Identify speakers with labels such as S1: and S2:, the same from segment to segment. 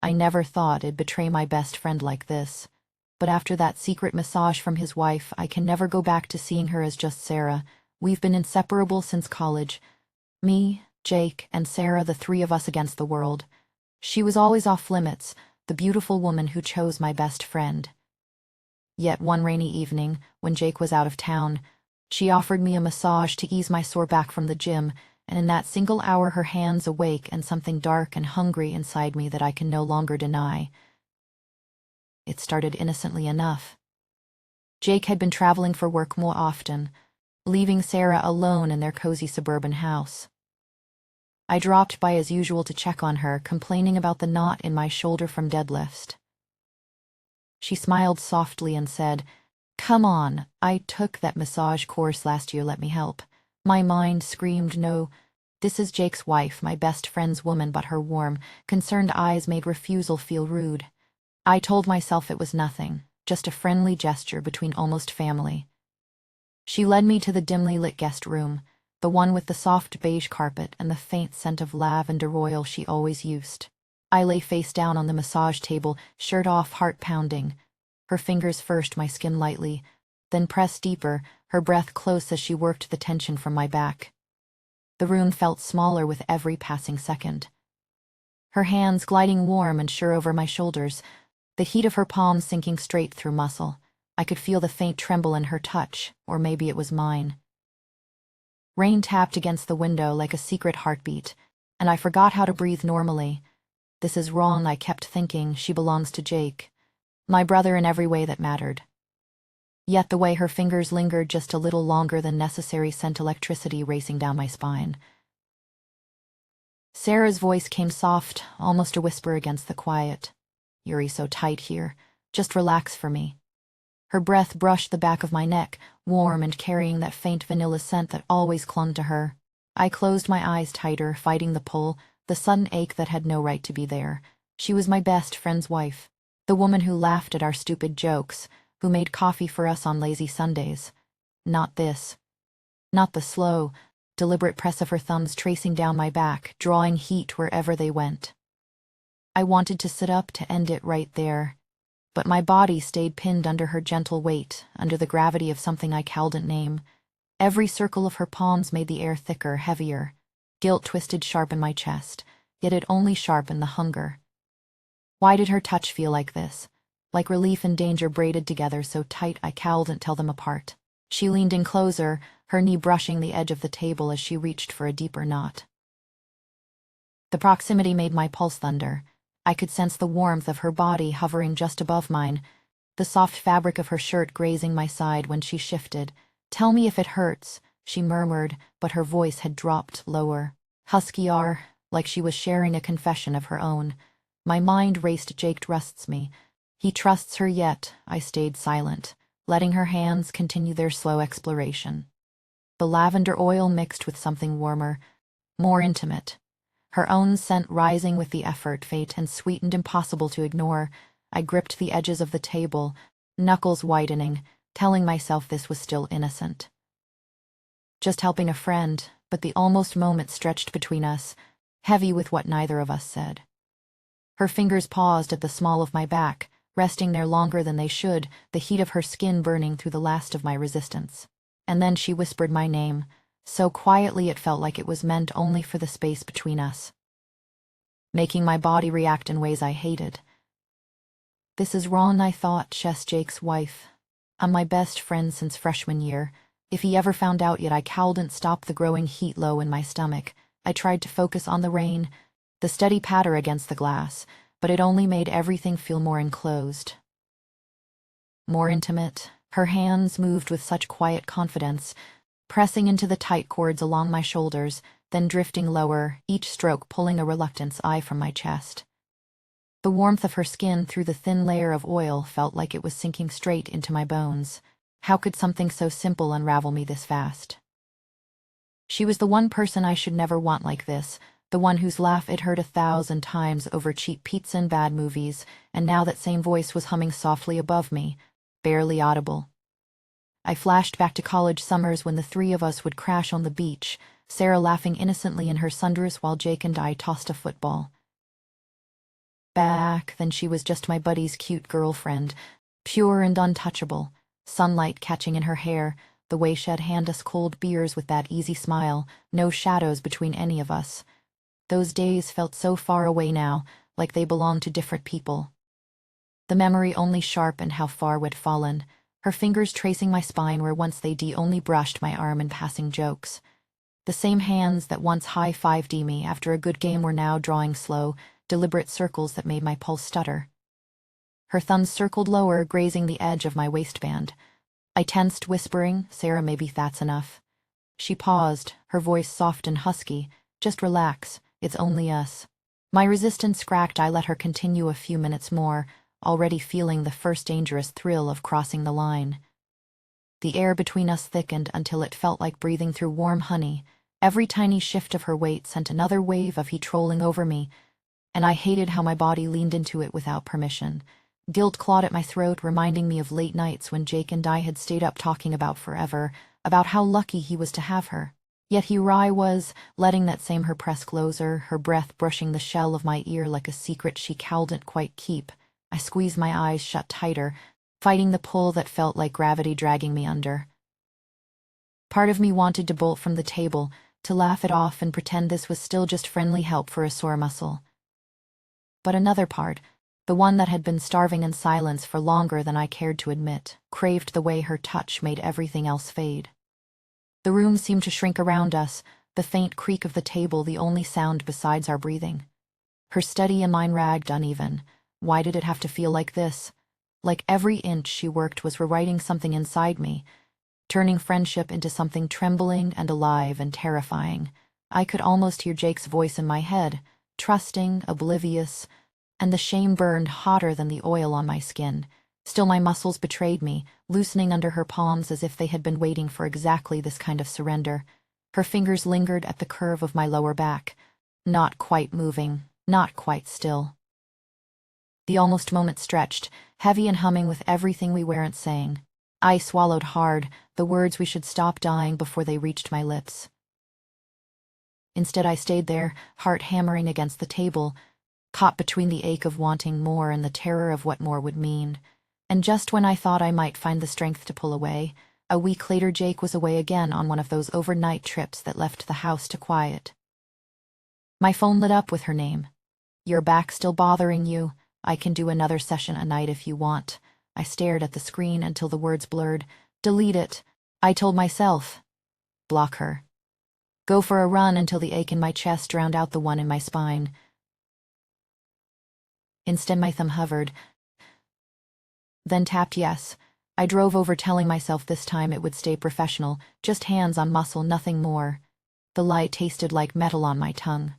S1: I never thought I'd betray my best friend like this. But after that secret massage from his wife, I can never go back to seeing her as just Sarah. We've been inseparable since college. Me, Jake, and Sarah, the three of us against the world. She was always off limits, the beautiful woman who chose my best friend. Yet one rainy evening, when Jake was out of town, she offered me a massage to ease my sore back from the gym, and in that single hour her hands awake and something dark and hungry inside me that I can no longer deny. It started innocently enough. Jake had been traveling for work more often, leaving Sarah alone in their cozy suburban house. I dropped by as usual to check on her, complaining about the knot in my shoulder from deadlifts. She smiled softly and said, "Come on, I took that massage course last year, let me help." My mind screamed no. This is Jake's wife, my best friend's woman, but her warm, concerned eyes made refusal feel rude. I told myself it was nothing, just a friendly gesture between almost family. She led me to the dimly lit guest room, the one with the soft beige carpet and the faint scent of lavender oil she always used. I lay face down on the massage table, shirt off, heart pounding. Her fingers first my skin lightly, then pressed deeper, her breath close as she worked the tension from my back. The room felt smaller with every passing second. Her hands gliding warm and sure over my shoulders, the heat of her palms sinking straight through muscle. I could feel the faint tremble in her touch, or maybe it was mine. Rain tapped against the window like a secret heartbeat, and I forgot how to breathe normally. This is wrong, I kept thinking. She belongs to Jake, my brother in every way that mattered. Yet the way her fingers lingered just a little longer than necessary sent electricity racing down my spine. Sarah's voice came soft, almost a whisper against the quiet. "You're so tight here. Just relax for me." Her breath brushed the back of my neck, warm and carrying that faint vanilla scent that always clung to her. I closed my eyes tighter, fighting the pull, the sudden ache that had no right to be there. She was my best friend's wife, the woman who laughed at our stupid jokes, who made coffee for us on lazy Sundays. Not this. Not the slow, deliberate press of her thumbs tracing down my back, drawing heat wherever they went. I wanted to sit up to end it right there, but my body stayed pinned under her gentle weight, under the gravity of something I couldn't name. Every circle of her palms made the air thicker, heavier. Guilt twisted sharp in my chest, yet it only sharpened the hunger. Why did her touch feel like this? Like relief and danger braided together so tight I couldn't tell them apart. She leaned in closer, her knee brushing the edge of the table as she reached for a deeper knot. The proximity made my pulse thunder. I could sense the warmth of her body hovering just above mine, the soft fabric of her shirt grazing my side when she shifted. "Tell me if it hurts," she murmured, but her voice had dropped lower. Husky-er, like she was sharing a confession of her own. My mind raced. Jake trusts me. He trusts her, yet I stayed silent, letting her hands continue their slow exploration. The lavender oil mixed with something warmer, more intimate. Her own scent rising with the effort, faint and sweet and impossible to ignore. I gripped the edges of the table, knuckles whitening, telling myself this was still innocent. Just helping a friend, but the almost moment stretched between us, heavy with what neither of us said. Her fingers paused at the small of my back, resting there longer than they should, the heat of her skin burning through the last of my resistance. And then she whispered my name, so quietly it felt like it was meant only for the space between us, making my body react in ways I hated. This is wrong, I thought. Jake's wife. I'm my best friend since freshman year. If he ever found out, yet I couldn't stop the growing heat low in my stomach. I tried to focus on the rain, the steady patter against the glass, but it only made everything feel more enclosed, more intimate. Her hands moved with such quiet confidence, pressing into the tight cords along my shoulders, then drifting lower, each stroke pulling a reluctant eye from my chest. The warmth of her skin through the thin layer of oil felt like it was sinking straight into my bones. How could something so simple unravel me this fast? She was the one person I should never want like this, the one whose laugh I'd heard 1,000 times over cheap pizza and bad movies, and now that same voice was humming softly above me, barely audible. I flashed back to college summers when the three of us would crash on the beach, Sarah laughing innocently in her sundress while Jake and I tossed a football. Back then she was just my buddy's cute girlfriend, pure and untouchable, sunlight catching in her hair, the way she'd hand us cold beers with that easy smile, no shadows between any of us. Those days felt so far away now, like they belonged to different people. The memory only sharpened how far we'd fallen, her fingers tracing my spine where once they'd only brushed my arm in passing jokes. The same hands that once high-fived me after a good game were now drawing slow, deliberate circles that made my pulse stutter. Her thumbs circled lower, grazing the edge of my waistband. I tensed, whispering, "Sarah, maybe that's enough." She paused, her voice soft and husky. "Just relax, it's only us." My resistance cracked. I let her continue a few minutes more, already feeling the first dangerous thrill of crossing the line. The air between us thickened until it felt like breathing through warm honey. Every tiny shift of her weight sent another wave of heat rolling over me, and I hated how my body leaned into it without permission. Guilt clawed at my throat, reminding me of late nights when Jake and I had stayed up talking about forever, about how lucky he was to have her. Yet here I was, letting that same her press closer, her breath brushing the shell of my ear like a secret she couldn't quite keep. I squeezed my eyes shut tighter, fighting the pull that felt like gravity dragging me under. Part of me wanted to bolt from the table, to laugh it off and pretend this was still just friendly help for a sore muscle. But another part, the one that had been starving in silence for longer than I cared to admit, craved the way her touch made everything else fade. The room seemed to shrink around us, the faint creak of the table the only sound besides our breathing. Her steady and mine ragged uneven. Why did it have to feel like this? Like every inch she worked was rewriting something inside me, turning friendship into something trembling and alive and terrifying. I could almost hear Jake's voice in my head, trusting, oblivious, and the shame burned hotter than the oil on my skin. Still my muscles betrayed me, loosening under her palms as if they had been waiting for exactly this kind of surrender. Her fingers lingered at the curve of my lower back, not quite moving, not quite still. The almost moment stretched, heavy and humming with everything we weren't saying. I swallowed hard, the words we should stop dying before they reached my lips. Instead I stayed there, heart hammering against the table, caught between the ache of wanting more and the terror of what more would mean. And just when I thought I might find the strength to pull away, a week later Jake was away again on one of those overnight trips that left the house to quiet. My phone lit up with her name. "Your back still bothering you? I can do another session a night if you want." I stared at the screen until the words blurred. "Delete it," I told myself. Block her. Go for a run until the ache in my chest drowned out the one in my spine. Instead my thumb hovered, then tapped yes. I drove over telling myself this time it would stay professional, just hands on muscle, nothing more. The light tasted like metal on my tongue.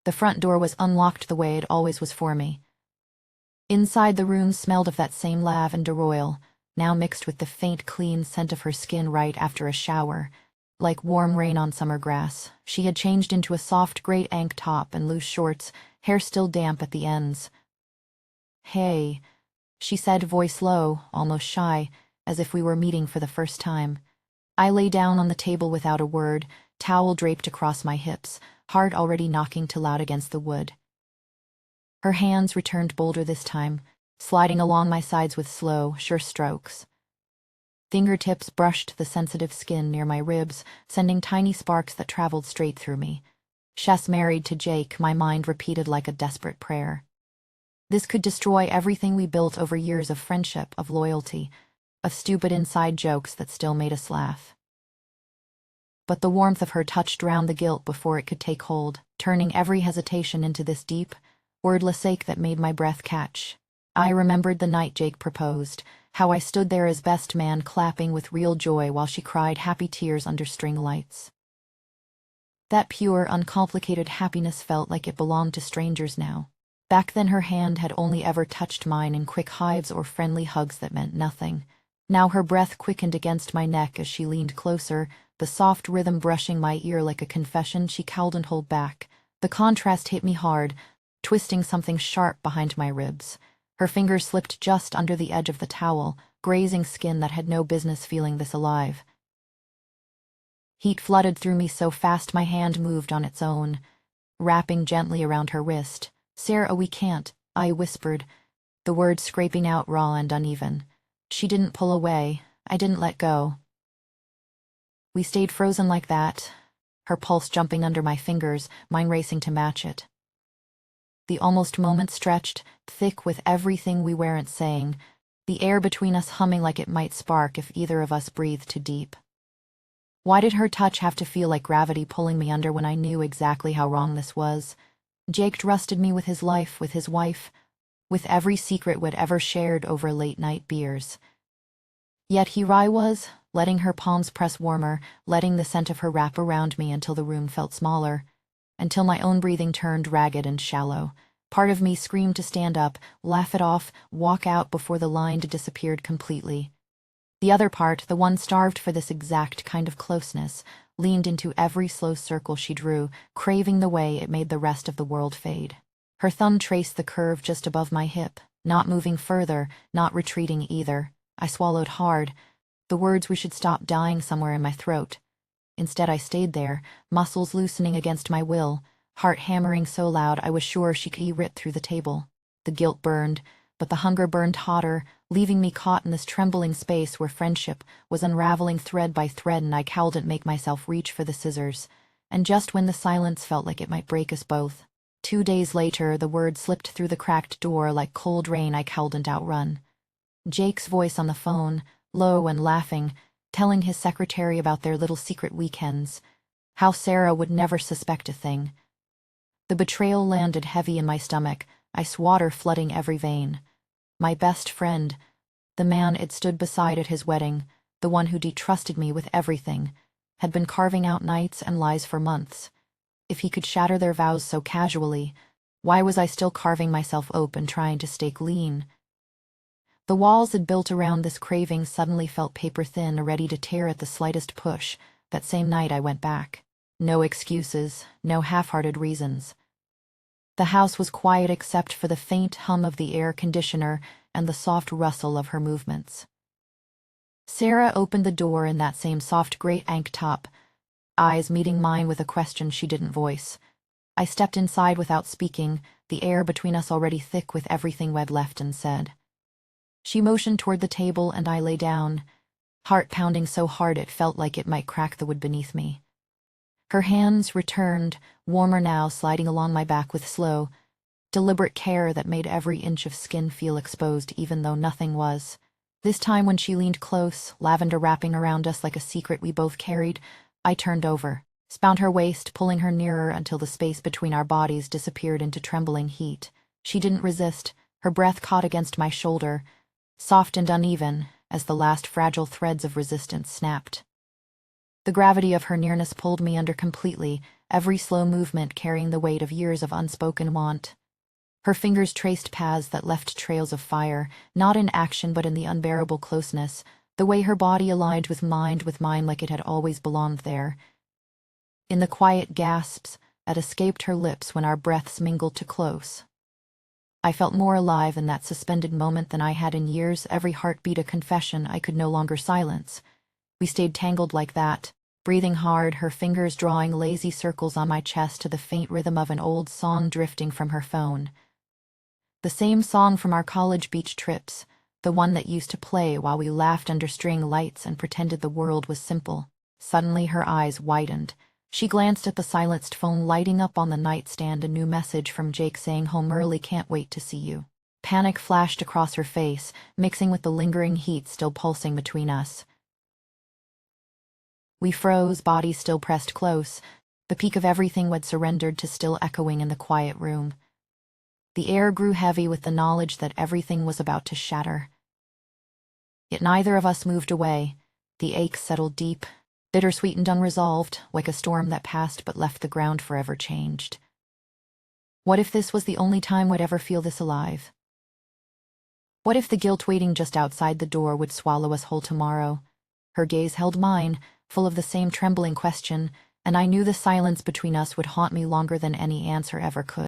S1: The front door was unlocked the way it always was for me. Inside the room smelled of that same lavender oil, now mixed with the faint clean scent of her skin right after a shower. Like warm rain on summer grass, she had changed into a soft gray tank top and loose shorts, hair still damp at the ends. "Hey," she said, voice low, almost shy, as if we were meeting for the first time. I lay down on the table without a word, towel draped across my hips, heart already knocking too loud against the wood. Her hands returned bolder this time, sliding along my sides with slow, sure strokes. Fingertips brushed the sensitive skin near my ribs, sending tiny sparks that traveled straight through me. "Shess married to Jake," my mind repeated like a desperate prayer. This could destroy everything we built over years of friendship, of loyalty, of stupid inside jokes that still made us laugh. But the warmth of her touch drowned the guilt before it could take hold, turning every hesitation into this deep, wordless ache that made my breath catch. I remembered the night Jake proposed, how I stood there as best man clapping with real joy while she cried happy tears under string lights. That pure, uncomplicated happiness felt like it belonged to strangers now. Back then her hand had only ever touched mine in quick hives or friendly hugs that meant nothing. Now her breath quickened against my neck as she leaned closer, the soft rhythm brushing my ear like a confession she couldn't hold back. The contrast hit me hard, twisting something sharp behind my ribs. Her fingers slipped just under the edge of the towel, grazing skin that had no business feeling this alive. Heat flooded through me so fast my hand moved on its own, wrapping gently around her wrist. "Sarah, we can't," I whispered, the words scraping out raw and uneven. She didn't pull away. I didn't let go. We stayed frozen like that, her pulse jumping under my fingers, mine racing to match it. The almost moment stretched, thick with everything we weren't saying, the air between us humming like it might spark if either of us breathed too deep. Why did her touch have to feel like gravity pulling me under when I knew exactly how wrong this was? Jake trusted me with his life, with his wife, with every secret we'd ever shared over late-night beers. Yet here I was, letting her palms press warmer, letting the scent of her wrap around me until the room felt smaller, until my own breathing turned ragged and shallow. Part of me screamed to stand up, laugh it off, walk out before the line disappeared completely. The other part, the one starved for this exact kind of closeness, leaned into every slow circle she drew, craving the way it made the rest of the world fade. Her thumb traced the curve just above my hip, not moving further, not retreating either. I swallowed hard, the words we should stop dying somewhere in my throat. Instead I stayed there, muscles loosening against my will, heart hammering so loud I was sure she could rip through the table. The guilt burned, but the hunger burned hotter, leaving me caught in this trembling space where friendship was unraveling thread by thread, and I couldn't make myself reach for the scissors. And just when the silence felt like it might break us both, 2 days later, the word slipped through the cracked door like cold rain I couldn't outrun. Jake's voice on the phone, low and laughing, telling his secretary about their little secret weekends, how Sarah would never suspect a thing. The betrayal landed heavy in my stomach, ice water flooding every vein. My best friend, the man I'd stood beside at his wedding, the one who trusted me with everything, had been carving out nights and lies for months. If he could shatter their vows so casually, why was I still carving myself open, trying to stay clean? The walls I'd built around this craving suddenly felt paper-thin, ready to tear at the slightest push. That same night I went back. No excuses, no half-hearted reasons. The house was quiet except for the faint hum of the air conditioner and the soft rustle of her movements. Sarah opened the door in that same soft gray tank top, eyes meeting mine with a question she didn't voice. I stepped inside without speaking, the air between us already thick with everything we'd left and said. She motioned toward the table and I lay down, heart pounding so hard it felt like it might crack the wood beneath me. Her hands returned, warmer now, sliding along my back with slow, deliberate care that made every inch of skin feel exposed even though nothing was. This time when she leaned close, lavender wrapping around us like a secret we both carried, I turned over, found her waist, pulling her nearer until the space between our bodies disappeared into trembling heat. She didn't resist, her breath caught against my shoulder, soft and uneven, as the last fragile threads of resistance snapped. The gravity of her nearness pulled me under completely, every slow movement carrying the weight of years of unspoken want. Her fingers traced paths that left trails of fire, not in action but in the unbearable closeness, the way her body aligned with mine like it had always belonged there. In the quiet gasps that escaped her lips when our breaths mingled too close, I felt more alive in that suspended moment than I had in years, every heartbeat a confession I could no longer silence. We stayed tangled like that, breathing hard, her fingers drawing lazy circles on my chest to the faint rhythm of an old song drifting from her phone. The same song from our college beach trips, the one that used to play while we laughed under string lights and pretended the world was simple. Suddenly her eyes widened. She glanced at the silenced phone lighting up on the nightstand, a new message from Jake saying, "Home early, can't wait to see you." Panic flashed across her face, mixing with the lingering heat still pulsing between us. We froze, bodies still pressed close, the peak of everything we'd surrendered to still echoing in the quiet room. The air grew heavy with the knowledge that everything was about to shatter. Yet neither of us moved away. The ache settled deep, bittersweet and unresolved, like a storm that passed but left the ground forever changed. What if this was the only time we'd ever feel this alive? What if the guilt waiting just outside the door would swallow us whole tomorrow? Her gaze held mine, full of the same trembling question, and I knew the silence between us would haunt me longer than any answer ever could.